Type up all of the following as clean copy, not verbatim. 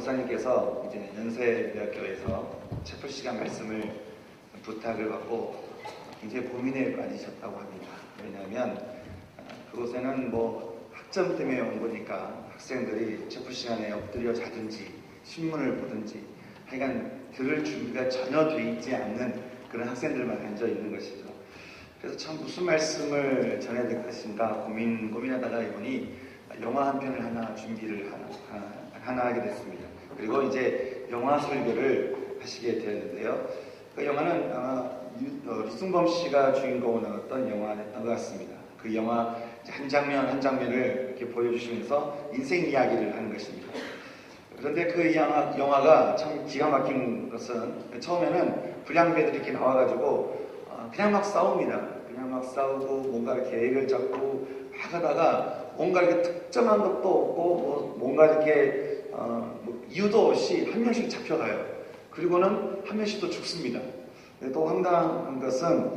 목사님께서 이제 연세대학교에서 채플시간 말씀을 부탁을 받고 굉장히 고민에 빠지셨다고 합니다. 왜냐하면 그곳에는 뭐 학점 때문에 온 거니까 학생들이 채플시간에 엎드려 자든지 신문을 보든지 하여간 들을 준비가 전혀 돼 있지 않는 그런 학생들만 앉아 있는 것이죠. 그래서 참 무슨 말씀을 전해야 될 것인가 고민하다가 이분이 영화 한 편을 하나 준비를 하나 하게 됐습니다. 그리고 이제 영화 설교를 하시게 되었는데요. 그 영화는 류승범 씨가 주인공으로 나왔던 영화였던 것 같습니다. 그 영화 한 장면 한 장면을 이렇게 보여주시면서 인생 이야기를 하는 것입니다. 그런데 그 영화가 참 기가 막힌 것은 처음에는 불량배들이 이렇게 나와가지고 그냥 막 싸웁니다. 그냥 막 싸우고 뭔가 계획을 잡고 막 하다가 뭔가 이렇게 특정한 것도 없고 뭔가 이렇게 이유도 없이 한 명씩 잡혀가요. 그리고는 한 명씩 또 죽습니다. 또 황당한 것은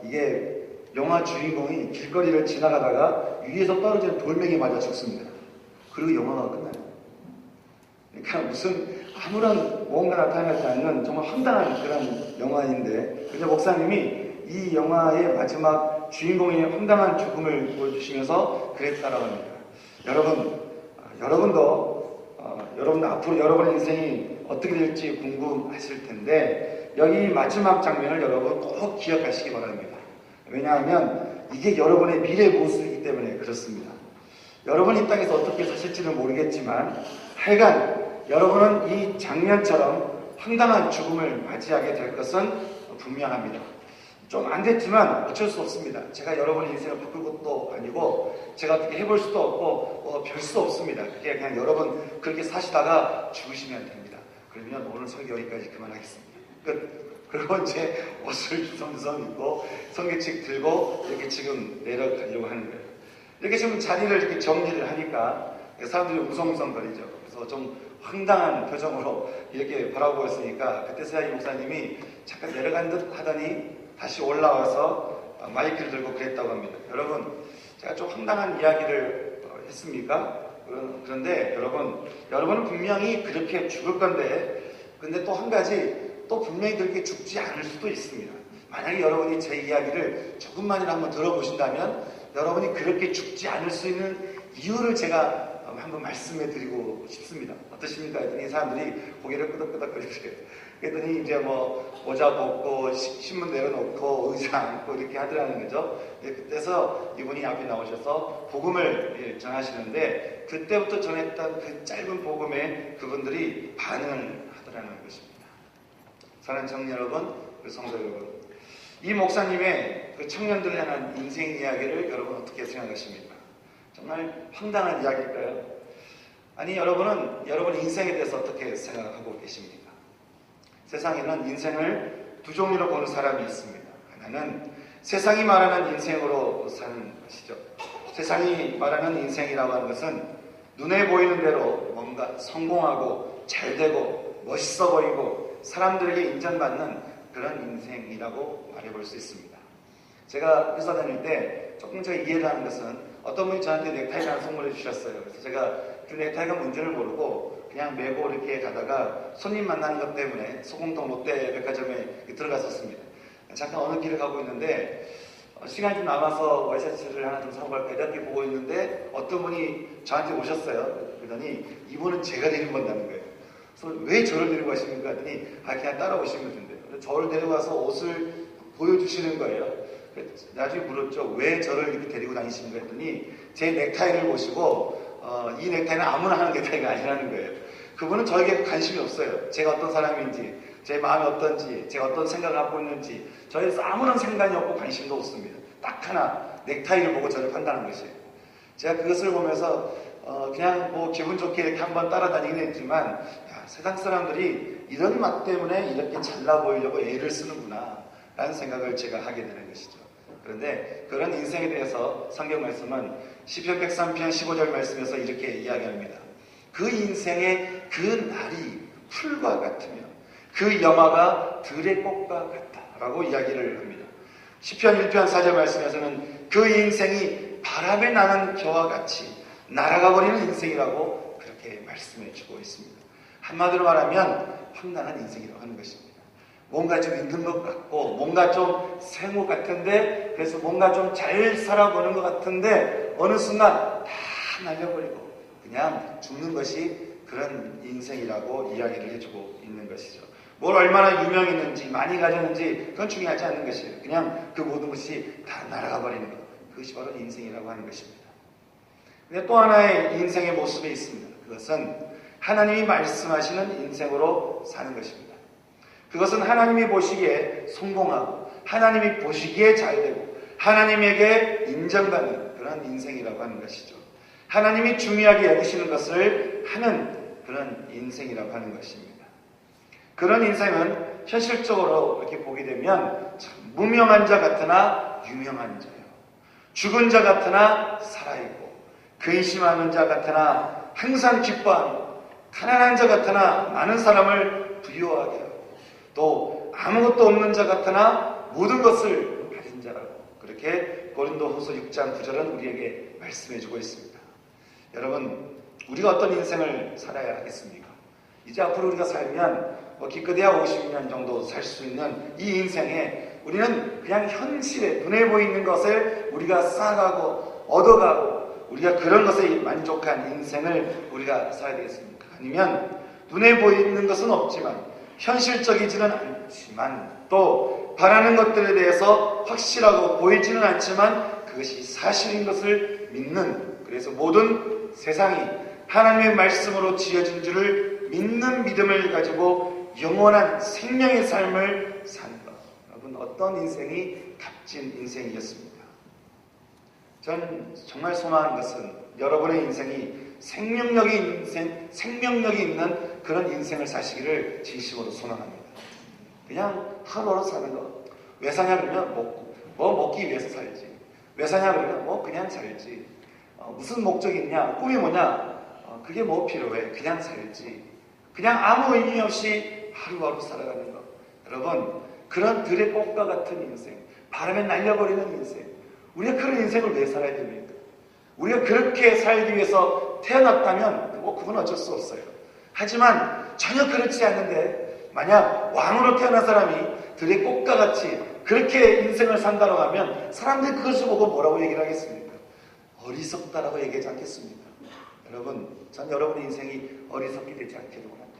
이게 영화 주인공이 길거리를 지나가다가 위에서 떨어지는 돌멩이 맞아 죽습니다. 그리고 영화가 끝나요. 그러니까 무슨 아무런 뭔가 나타나지 않는 정말 황당한 그런 영화인데, 근데 목사님이 이 영화의 마지막 주인공의 황당한 죽음을 보여주시면서 그랬다라고 합니다. 여러분도 앞으로 여러분의 인생이 어떻게 될지 궁금하실 텐데 여기 마지막 장면을 여러분 꼭 기억하시기 바랍니다. 왜냐하면 이게 여러분의 미래 모습이기 때문에 그렇습니다. 여러분이 이 땅에서 어떻게 사실지는 모르겠지만 하여간 여러분은 이 장면처럼 황당한 죽음을 맞이하게 될 것은 분명합니다. 좀 안 됐지만 어쩔 수 없습니다. 제가 여러분의 인생을 바꿀 것도 아니고 제가 어떻게 해볼 수도 없고 별 수도 없습니다. 그게 그냥 여러분 그렇게 사시다가 죽으시면 됩니다. 그러면 오늘 설교 여기까지 그만하겠습니다. 끝. 그리고 이제 옷을 주섬주섬 입고 성경책 들고 이렇게 지금 내려가려고 하는 거예요. 이렇게 지금 자리를 이렇게 정리를 하니까 사람들이 우성우성거리죠. 그래서 좀 황당한 표정으로 이렇게 바라보고 있으니까 그때 세아이 목사님이 잠깐 내려간 듯 하더니 다시 올라와서 마이크를 들고 그랬다고 합니다. 여러분, 제가 좀 황당한 이야기를 했습니까? 그런데 여러분은 분명히 그렇게 죽을 건데, 근데 또 한 가지, 또 분명히 그렇게 죽지 않을 수도 있습니다. 만약에 여러분이 제 이야기를 조금만이라도 한번 들어보신다면 여러분이 그렇게 죽지 않을 수 있는 이유를 제가 한번 말씀해 드리고 싶습니다. 어떠십니까? 했더니 사람들이 고개를 끄덕끄덕거리세요. 그랬더니 이제 모자 벗고 신문 내려놓고 의자 앉고 이렇게 하더라는 거죠. 그때서 이분이 앞에 나오셔서 복음을 전하시는데 그때부터 전했던 그 짧은 복음에 그분들이 반응을 하더라는 것입니다. 사랑하는 청년 여러분, 성도 여러분, 이 목사님의 그 청년들을 향한 인생 이야기를 여러분 어떻게 생각하십니까? 정말 황당한 이야기일까요? 아니, 여러분은 여러분 인생에 대해서 어떻게 생각하고 계십니까? 세상에는 인생을 두 종류로 보는 사람이 있습니다. 하나는 세상이 말하는 인생으로 사는 것이죠. 세상이 말하는 인생이라고 하는 것은 눈에 보이는 대로 뭔가 성공하고 잘되고 멋있어 보이고 사람들에게 인정받는 그런 인생이라고 말해볼 수 있습니다. 제가 회사 다닐 때 조금 제가 이해를 하는 것은 어떤 분이 저한테 넥타이를 하나 선물해 주셨어요. 그래서 제가 그 넥타이가 뭔지를 모르고 그냥 메고 이렇게 가다가 손님 만나는 것 때문에 소공동 롯데 백화점에 들어갔었습니다. 잠깐 어느 길을 가고 있는데 시간이 좀 남아서 와이셔츠를 하나 좀 사고 갈까 이렇게 보고 있는데 어떤 분이 저한테 오셨어요. 그러더니 이분은 제가 데리고 간다는 거예요. 그래서 왜 저를 데리고 가십니까? 하더니 그냥 따라오시면 된대요. 저를 데려가서 옷을 보여주시는 거예요. 나중에 물었죠. 왜 저를 이렇게 데리고 다니시는가 했더니 제 넥타이를 보시고 이 넥타이는 아무나 하는 넥타이가 아니라는 거예요. 그분은 저에게 관심이 없어요. 제가 어떤 사람인지, 제 마음이 어떤지, 제가 어떤 생각을 갖고 있는지 저에서 아무런 상관이 없고 관심도 없습니다. 딱 하나 넥타이를 보고 저를 판단한 것이에요. 제가 그것을 보면서 그냥 기분 좋게 이렇게 한번 따라다니긴 했지만 세상 사람들이 이런 맛 때문에 이렇게 잘나 보이려고 애를 쓰는구나 라는 생각을 제가 하게 되는 것이죠. 그런데 그런 인생에 대해서 성경 말씀은 시편 103편 15절 말씀에서 이렇게 이야기합니다. 그 인생의 그 날이 풀과 같으며 그 영화가 들의 꽃과 같다라고 이야기를 합니다. 시편 1편 4절 말씀에서는 그 인생이 바람에 나는 겨와 같이 날아가 버리는 인생이라고 그렇게 말씀해 주고 있습니다. 한마디로 말하면 황당한 인생이라고 하는 것입니다. 뭔가 좀 있는 것 같고 뭔가 좀 생각 같은데 그래서 뭔가 좀 잘 살아보는 것 같은데 어느 순간 다 날려버리고 그냥 죽는 것이 그런 인생이라고 이야기를 해주고 있는 것이죠. 뭘 얼마나 유명했는지 많이 가졌는지 그건 중요하지 않는 것이에요. 그냥 그 모든 것이 다 날아가 버리는 것, 그것이 바로 인생이라고 하는 것입니다. 근데 또 하나의 인생의 모습이 있습니다. 그것은 하나님이 말씀하시는 인생으로 사는 것입니다. 그것은 하나님이 보시기에 성공하고 하나님이 보시기에 잘되고 하나님에게 인정받는 그런 인생이라고 하는 것이죠. 하나님이 중요하게 여기시는 것을 하는 그런 인생이라고 하는 것입니다. 그런 인생은 현실적으로 이렇게 보게 되면 참 무명한 자 같으나 유명한 자요. 죽은 자 같으나 살아있고 근심하는 자 같으나 항상 기뻐하고 가난한 자 같으나 많은 사람을 부유하게 하고 또 아무것도 없는 자 같으나 모든 것을 가진 자라고 그렇게 고린도후서 6장 9절은 우리에게 말씀해주고 있습니다. 여러분, 우리가 어떤 인생을 살아야 하겠습니까? 이제 앞으로 우리가 살면 기껏해야 50년 정도 살 수 있는 이 인생에 우리는 그냥 현실에 눈에 보이는 것을 우리가 쌓아가고 얻어가고 우리가 그런 것에 만족한 인생을 우리가 살아야 되겠습니까? 아니면 눈에 보이는 것은 없지만 현실적이지는 않지만 또 바라는 것들에 대해서 확실하고 보이지는 않지만 그것이 사실인 것을 믿는, 그래서 모든 세상이 하나님의 말씀으로 지어진 줄을 믿는 믿음을 가지고 영원한 생명의 삶을 사는 것. 여러분, 어떤 인생이 값진 인생이겠습니까? 전 정말 소망하는 것은 여러분의 인생이 생명력이 있는 그런 인생을 사시기를 진심으로 소망합니다. 그냥 하루하루 사는 것. 왜 사냐 그러면 먹기 위해서 살지. 왜 사냐 그러면 그냥 살지. 무슨 목적이 있냐? 꿈이 뭐냐? 그게 뭐 필요해? 그냥 살지. 그냥 아무 의미 없이 하루하루 살아가는 것. 여러분, 그런 들의 꽃과 같은 인생, 바람에 날려버리는 인생, 우리가 그런 인생을 왜 살아야 됩니까? 우리가 그렇게 살기 위해서 태어났다면 그건 어쩔 수 없어요. 하지만 전혀 그렇지 않은데 만약 왕으로 태어난 사람이 들의 꽃과 같이 그렇게 인생을 산다고 하면 사람들이 그것을 보고 뭐라고 얘기를 하겠습니까? 어리석다라고 얘기하지 않겠습니까? 여러분, 전 여러분의 인생이 어리석게 되지 않기를 원합니다.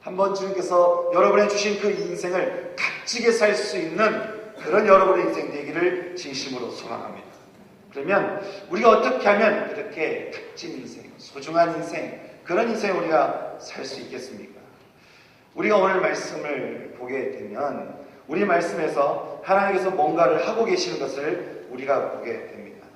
한번 주님께서 여러분의 주신 그 인생을 값지게 살 수 있는 그런 여러분의 인생 되기를 진심으로 소망합니다. 그러면 우리가 어떻게 하면 그렇게 값진 인생, 소중한 인생, 그런 인생을 우리가 살 수 있겠습니까? 우리가 오늘 말씀을 보게 되면 우리 말씀에서 하나님께서 뭔가를 하고 계시는 것을 우리가 보게 됩니다.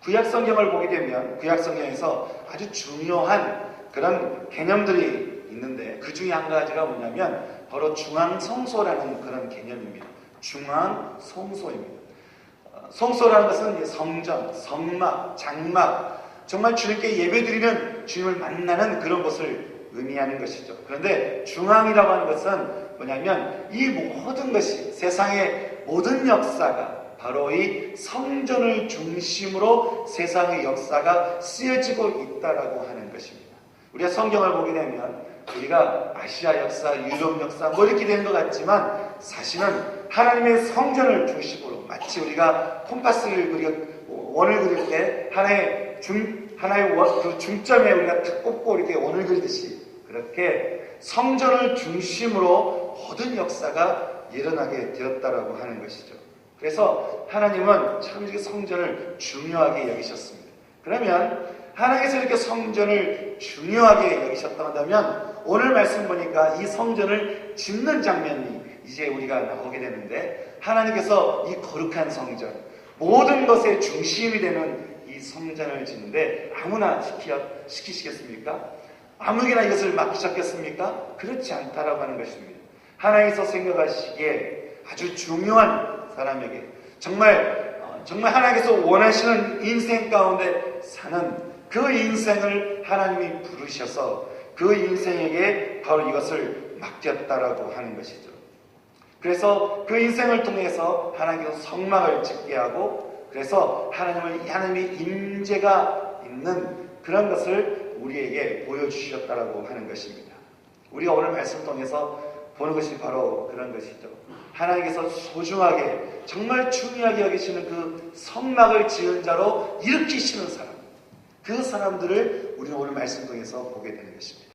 구약성경을 보게 되면 구약성경에서 아주 중요한 그런 개념들이 있는데 그 중에 한 가지가 뭐냐면 바로 중앙성소라는 그런 개념입니다. 중앙성소입니다. 성소라는 것은 성전, 성막, 장막, 정말 주님께 예배드리는 주님을 만나는 그런 것을 의미하는 것이죠. 그런데 중앙이라고 하는 것은 뭐냐면 이 모든 것이 세상의 모든 역사가 바로 이 성전을 중심으로 세상의 역사가 쓰여지고 있다라고 하는 것입니다. 우리가 성경을 보게 되면 우리가 아시아 역사, 유럽 역사 이렇게 되는 것 같지만 사실은 하나님의 성전을 중심으로 마치 우리가 콤파스를 원을 그릴 때 하나의 그 중점에 우리가 탁 꼽고 이렇게 원을 그리듯이 그렇게 성전을 중심으로 모든 역사가 일어나게 되었다라고 하는 것이죠. 그래서 하나님은 참 이렇게 성전을 중요하게 여기셨습니다. 그러면 하나님께서 이렇게 성전을 중요하게 여기셨다고 한다면 오늘 말씀 보니까 이 성전을 짓는 장면이 이제 우리가 나오게 되는데 하나님께서 이 거룩한 성전, 모든 것의 중심이 되는 이 성전을 짓는데 아무나 시키시겠습니까? 아무에게나 이것을 맡기셨겠습니까? 그렇지 않다라고 하는 것입니다. 하나님께서 생각하시기에 아주 중요한 사람에게 정말 하나님께서 원하시는 인생 가운데 사는 그 인생을 하나님이 부르셔서 그 인생에게 바로 이것을 맡겼다라고 하는 것이죠. 그래서 그 인생을 통해서 하나님께서 성막을 짓게 하고 그래서 하나님의 임재가 있는 그런 것을 우리에게 보여주셨다라고 하는 것입니다. 우리가 오늘 말씀을 통해서 보는 것이 바로 그런 것이죠. 하나님께서 소중하게 정말 중요하게 여기시는 그 성막을 지은 자로 일으키시는 사람, 그 사람들을 우리는 오늘 말씀 통해서 보게 되는 것입니다.